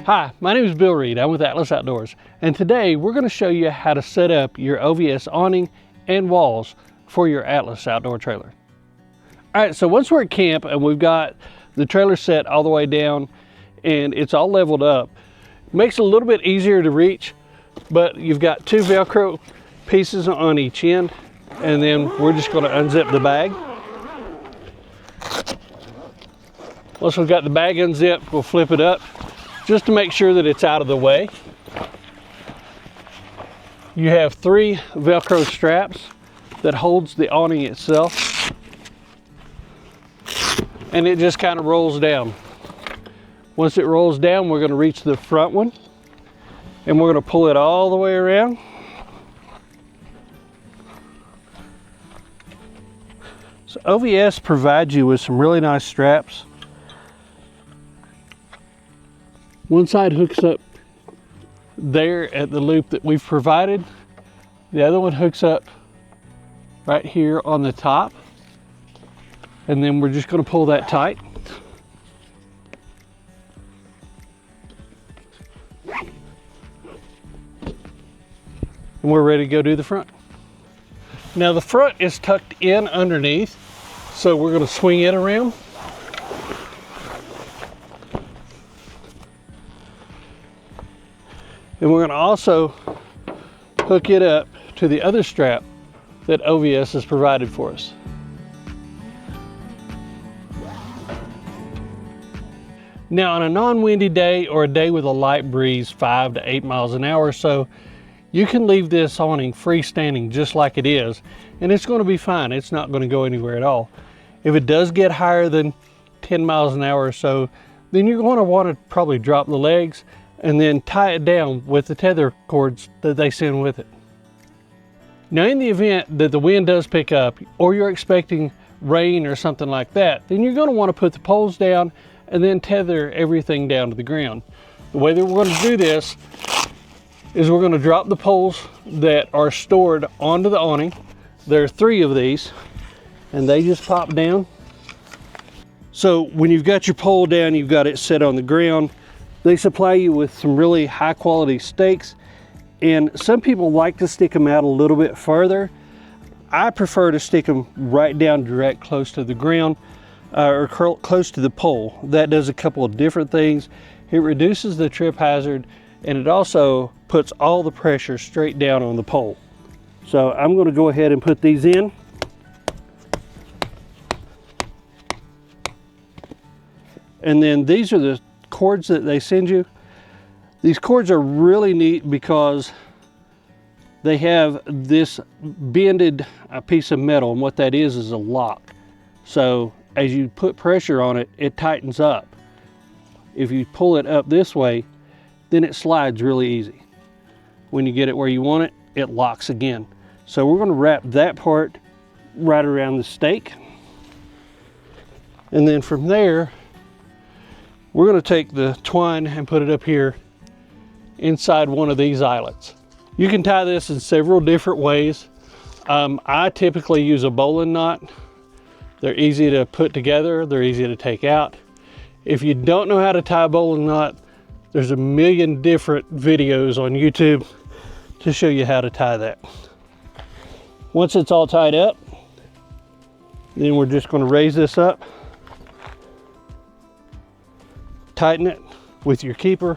Hi, my name is Bill Reed. I'm with Atlas Outdoors, and today we're going to show you how to set up your OVS awning and walls for your Atlas outdoor trailer. All right, so once we're at camp and we've got the trailer set all the way down and it's all leveled up, it makes it a little bit easier to reach, but you've got two Velcro pieces on each end, and then we're just going to unzip the bag. Once we've got the bag unzipped, we'll flip it up just to make sure that it's out of the way. You have three Velcro straps that holds the awning itself, and it just kind of rolls down. Once it rolls down, we're going to reach the front one and we're going to pull it all the way around. So OVS provides you with some really nice straps. One side hooks up there at the loop that we've provided. The other one hooks up right here on the top. And then we're just going to pull that tight. And we're ready to go do the front. Now the front is tucked in underneath, so we're going to swing it around. And we're going to also hook it up to the other strap that OVS has provided for us. Now on a non-windy day or a day with a light breeze, 5 to 8 miles an hour or so, you can leave this awning freestanding just like it is, and it's going to be fine. It's not going to go anywhere at all. If it does get higher than 10 miles an hour or so, then you're going to want to probably drop the legs and then tie it down with the tether cords that they send with it. Now in the event that the wind does pick up or you're expecting rain or something like that, then you're going to want to put the poles down and then tether everything down to the ground. The way that we're going to do this is we're going to drop the poles that are stored onto the awning. There are 3 of these and they just pop down. So when you've got your pole down, you've got it set on the ground. They supply you with some really high quality stakes, and some people like to stick them out a little bit further. I prefer to stick them right down direct close to the ground or close to the pole. That does a couple of different things. It reduces the trip hazard, and it also puts all the pressure straight down on the pole. So I'm going to go ahead and put these in. And then these are the cords that they send you. These cords are really neat because they have this bended piece of metal, and what that is a lock. So as you put pressure on it, it tightens up. If you pull it up this way, then it slides really easy. When you get it where you want it, it locks again. So we're going to wrap that part right around the stake, and then from there we're going to take the twine and put it up here inside one of these eyelets. You can tie this in several different ways. I typically use a bowline knot. They're easy to put together, they're easy to take out. If you don't know how to tie a bowline knot, there's a million different videos on YouTube to show you how to tie that. Once it's all tied up, then we're just going to raise this up, tighten it with your keeper,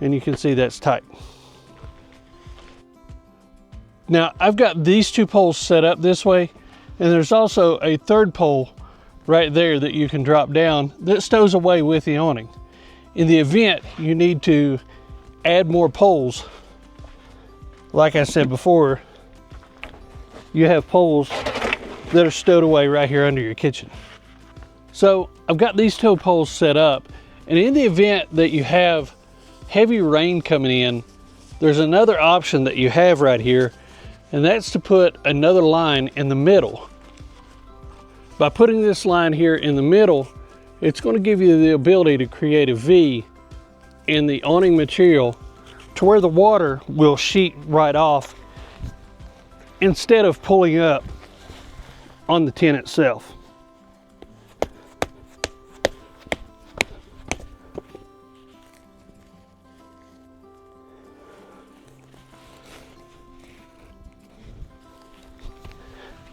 and you can see that's tight. Now I've got these 2 poles set up this way, and there's also a 3rd pole right there that you can drop down that stows away with the awning. In the event you need to add more poles, like I said before, you have poles that are stowed away right here under your kitchen. So I've got these 2 poles set up, and in the event that you have heavy rain coming in, there's another option that you have right here, and that's to put another line in the middle. By putting this line here in the middle, it's going to give you the ability to create a V in the awning material to where the water will sheet right off instead of pulling up on the tent itself.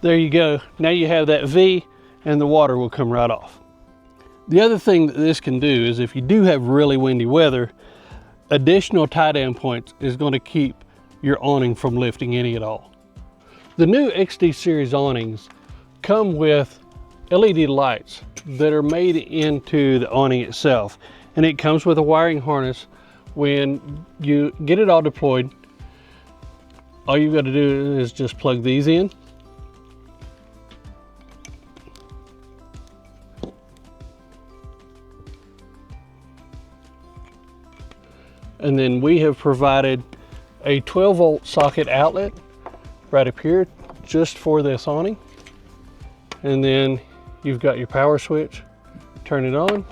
There you go. Now you have that V and the water will come right off. The other thing that this can do is if you do have really windy weather, additional tie down points is going to keep your awning from lifting any at all. The new XD series awnings come with LED lights that are made into the awning itself, and it comes with a wiring harness. When you get it all deployed, all you've got to do is just plug these in. And then we have provided a 12-volt socket outlet right up here just for this awning. And then you've got your power switch, turn it on,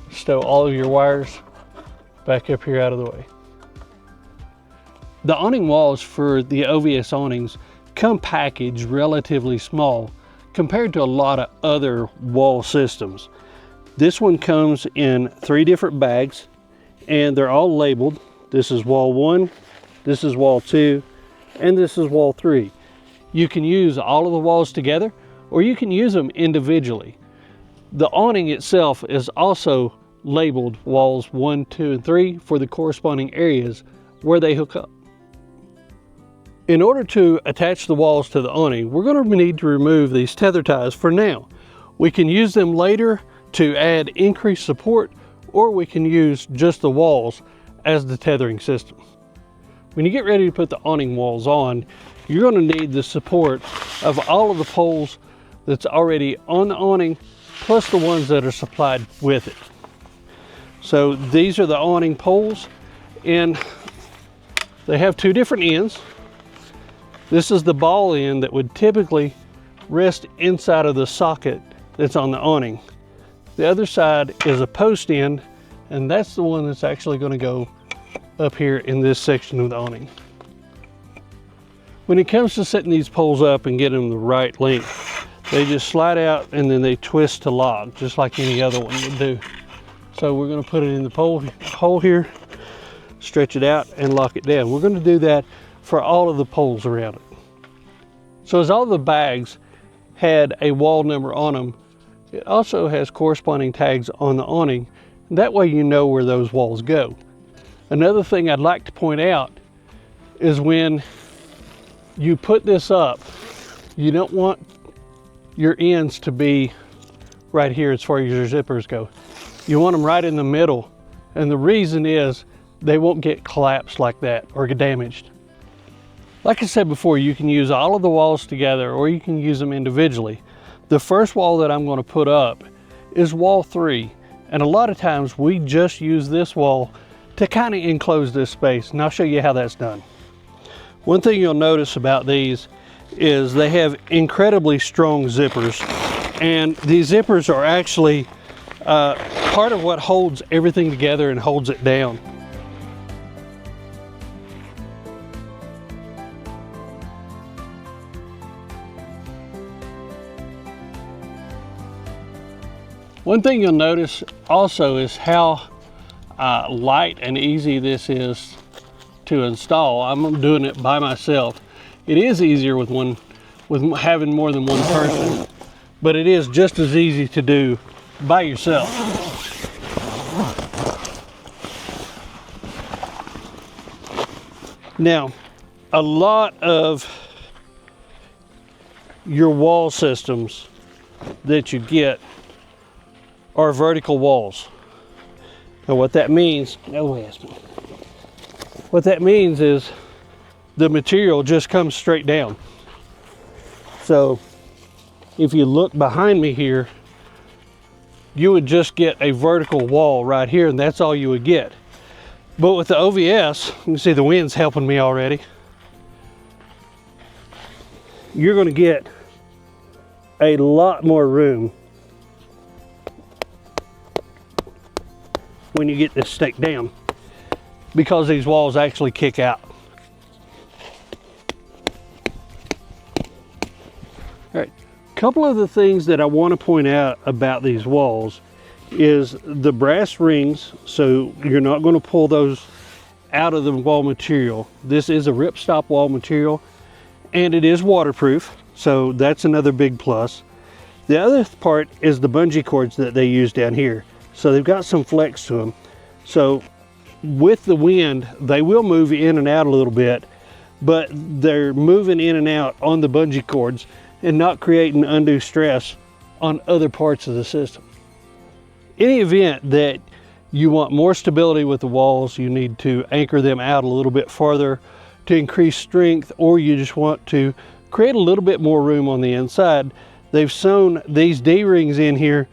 stow all of your wires back up here out of the way. The awning walls for the OVS awnings come packaged relatively small compared to a lot of other wall systems. This one comes in 3 different bags and they're all labeled. This is wall 1, this is wall 2, and this is wall 3. You can use all of the walls together or you can use them individually. The awning itself is also labeled walls 1, 2, and 3 for the corresponding areas where they hook up. In order to attach the walls to the awning, we're going to need to remove these tether ties for now. We can use them later to add increased support, or we can use just the walls as the tethering system. When you get ready to put the awning walls on, you're going to need the support of all of the poles that's already on the awning, plus the ones that are supplied with it. So these are the awning poles, and they have 2 different ends. This is the ball end that would typically rest inside of the socket that's on the awning. The other side is a post end, and that's the one that's actually going to go up here in this section of the awning. When it comes to setting these poles up and getting them the right length, they just slide out and then they twist to lock, just like any other one would do. So we're going to put it in the hole here, stretch it out, and lock it down. We're going to do that for all of the poles around it. So as all the bags had a wall number on them, it also has corresponding tags on the awning. That way you know where those walls go. Another thing I'd like to point out is when you put this up, you don't want your ends to be right here as far as your zippers go. You want them right in the middle, and the reason is they won't get collapsed like that or get damaged. Like I said before, you can use all of the walls together or you can use them individually. The first wall that I'm going to put up is wall 3, and a lot of times we just use this wall to kind of enclose this space, and I'll show you how that's done. One thing you'll notice about these is they have incredibly strong zippers, and these zippers are actually part of what holds everything together and holds it down. One thing you'll notice also is how light and easy this is to install. I'm doing it by myself. It is easier with having more than one person, but it is just as easy to do by yourself. Now, a lot of your wall systems that you get are vertical walls. Now what that means, what that means is the material just comes straight down. So if you look behind me here, you would just get a vertical wall right here, and that's all you would get. But with the OVS, you can see the wind's helping me already. You're going to get a lot more room when you get this staked down, because these walls actually kick out. All right, a couple of the things that I want to point out about these walls is the brass rings, so you're not going to pull those out of the wall material. This is a ripstop wall material, and it is waterproof, so that's another big plus. The other part is the bungee cords that they use down here. So they've got some flex to them. So with the wind, they will move in and out a little bit, but they're moving in and out on the bungee cords and not creating undue stress on other parts of the system. Any event that you want more stability with the walls, you need to anchor them out a little bit farther to increase strength, or you just want to create a little bit more room on the inside, they've sewn these D-rings in here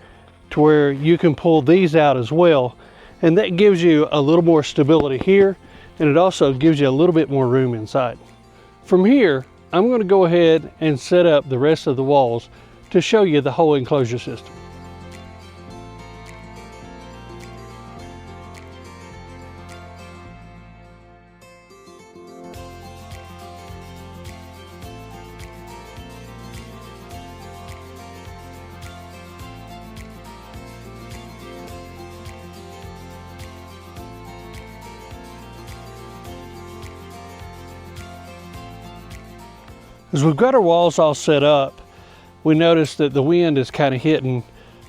to where you can pull these out as well, and that gives you a little more stability here, and it also gives you a little bit more room inside. From here, I'm going to go ahead and set up the rest of the walls to show you the whole enclosure system. As we've got our walls all set up, we notice that the wind is kind of hitting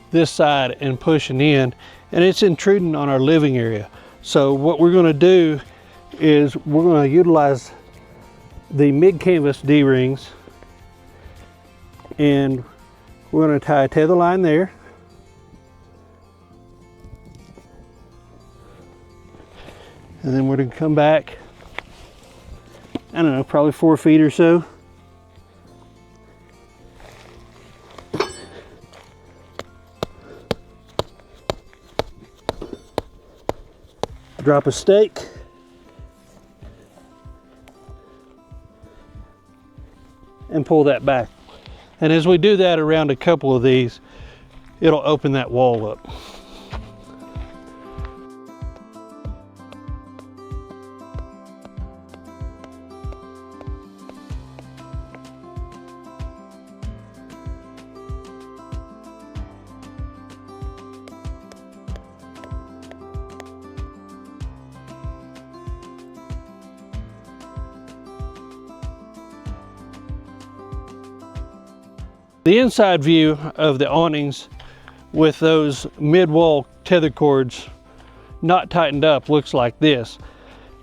this side and pushing in, and it's intruding on our living area. So what we're going to do is we're going to utilize the mid-canvas D-rings, and we're going to tie a tether line there. And then we're going to come back, I don't know, probably 4 feet or so. Drop a stake, and pull that back. And as we do that around a couple of these, it'll open that wall up. The inside view of the awnings with those mid-wall tether cords not tightened up looks like this.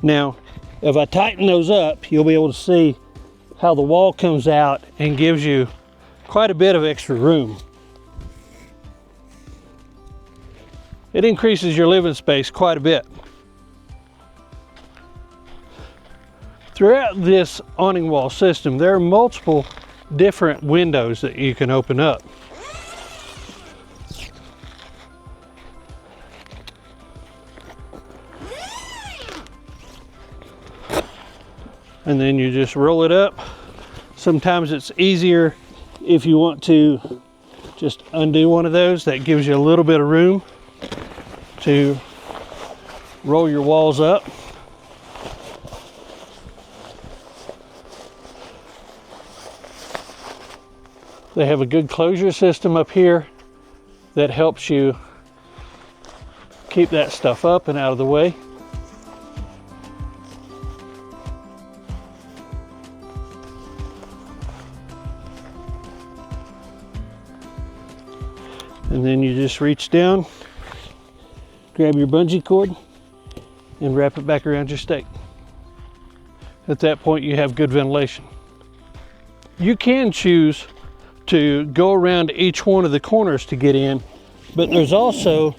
Now, if I tighten those up, you'll be able to see how the wall comes out and gives you quite a bit of extra room. It increases your living space quite a bit. Throughout this awning wall system, there are multiple different windows that you can open up. And then you just roll it up. Sometimes it's easier if you want to just undo one of those. That gives you a little bit of room to roll your walls up. They have a good closure system up here that helps you keep that stuff up and out of the way. And then you just reach down, grab your bungee cord, and wrap it back around your stake. At that point, you have good ventilation. You can choose to go around each one of the corners to get in, but there's also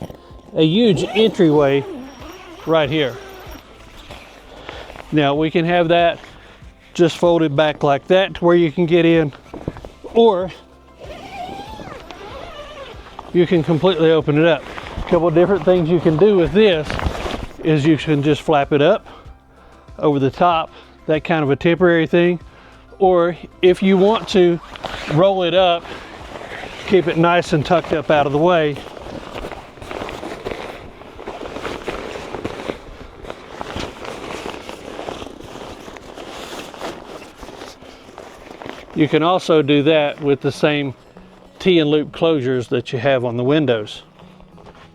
a huge entryway right here. Now we can have that just folded back like that to where you can get in, or you can completely open it up. A couple of different things you can do with this is you can just flap it up over the top, that kind of a temporary thing. Or if you want to roll it up, keep it nice and tucked up out of the way, you can also do that with the same T-and-loop closures that you have on the windows.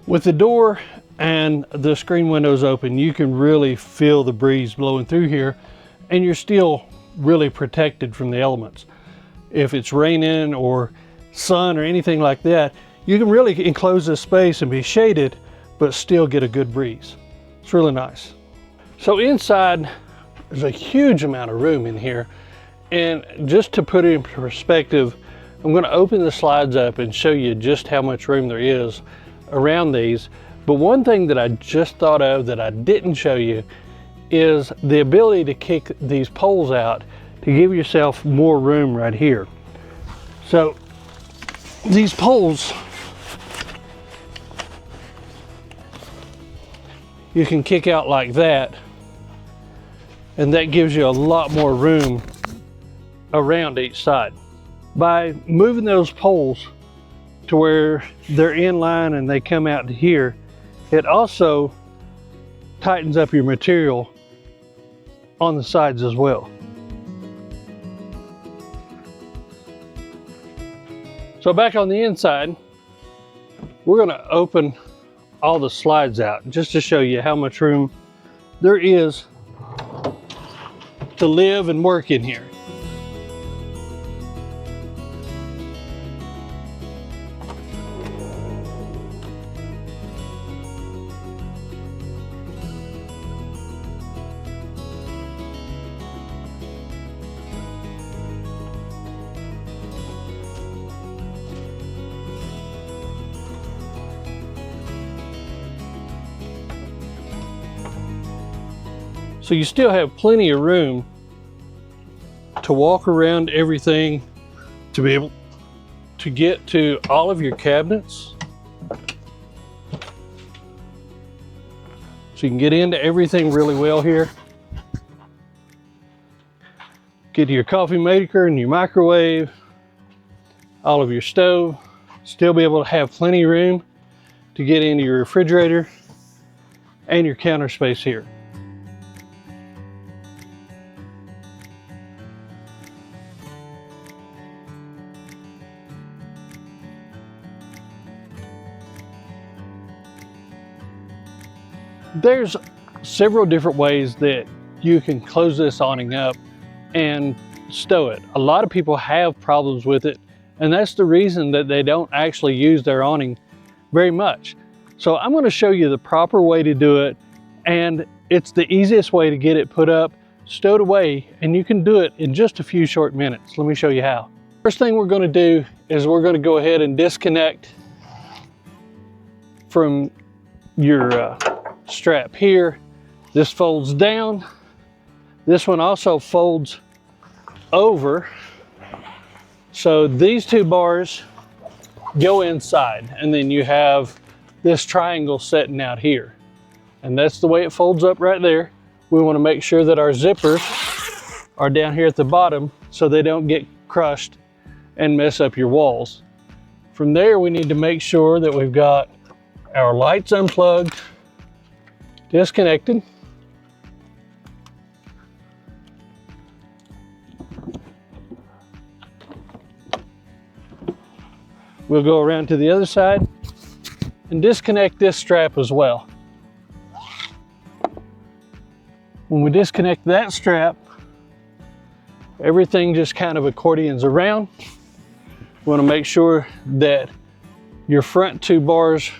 With the door and the screen windows open, you can really feel the breeze blowing through here, and you're still really protected from the elements. If it's raining or sun or anything like that, you can really enclose this space and be shaded, but still get a good breeze. It's really nice. So inside, there's a huge amount of room in here. And just to put it in perspective, I'm going to open the slides up and show you just how much room there is around these. But one thing that I just thought of that I didn't show you is the ability to kick these poles out to give yourself more room right here. So these poles, you can kick out like that, and that gives you a lot more room around each side. By moving those poles to where they're in line and they come out to here, it also tightens up your material on the sides as well. So back on the inside, we're going to open all the slides out just to show you how much room there is to live and work in here. So you still have plenty of room to walk around everything, to be able to get to all of your cabinets. So you can get into everything really well here. Get to your coffee maker and your microwave, all of your stove. Still be able to have plenty of room to get into your refrigerator and your counter space here. There's several different ways that you can close this awning up and stow it. A lot of people have problems with it, and that's the reason that they don't actually use their awning very much. So I'm going to show you the proper way to do it, and it's the easiest way to get it put up, stowed away, and you can do it in just a few short minutes. Let me show you how. First thing we're going to do is we're going to go ahead and disconnect from your strap here. This folds down. This one also folds over. So these two bars go inside, and then you have this triangle setting out here. And that's the way it folds up right there. We want to make sure that our zippers are down here at the bottom so they don't get crushed and mess up your walls. From there, we need to make sure that we've got our lights unplugged, disconnected. We'll go around to the other side and disconnect this strap as well. When we disconnect that strap, everything just kind of accordions around. We want to make sure that your front two bars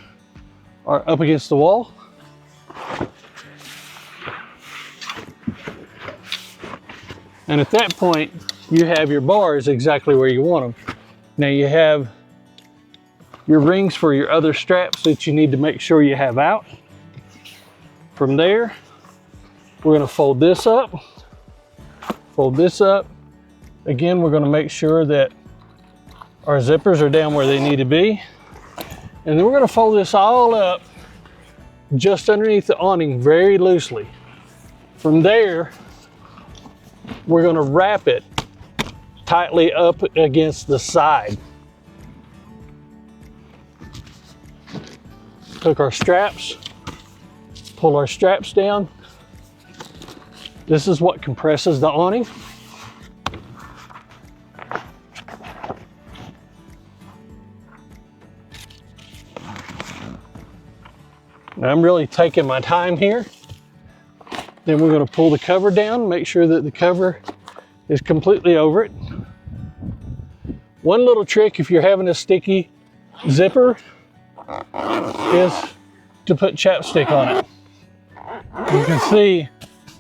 are up against the wall. And at that point, you have your bars exactly where you want them. Now you have your rings for your other straps that you need to make sure you have out. From there, we're going to fold this up. Fold this up. Again, we're going to make sure that our zippers are down where they need to be. And then we're going to fold this all up just underneath the awning very loosely. From there, we're going to wrap it tightly up against the side. Took our straps, pull our straps down. This is what compresses the awning. Now I'm really taking my time here. Then we're going to pull the cover down, make sure that the cover is completely over it. One little trick if you're having a sticky zipper is to put chapstick on it. You can see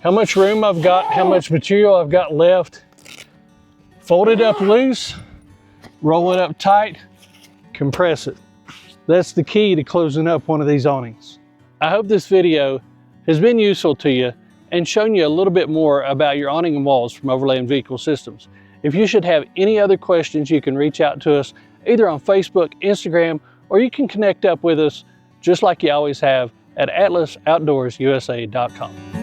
how much room I've got, how much material I've got left. Fold it up loose, roll it up tight, compress it. That's the key to closing up one of these awnings. I hope this video has been useful to you and shown you a little bit more about your awning and walls from Overland Vehicle Systems. If you should have any other questions, you can reach out to us either on Facebook, Instagram, or you can connect up with us just like you always have at atlasoutdoorsusa.com.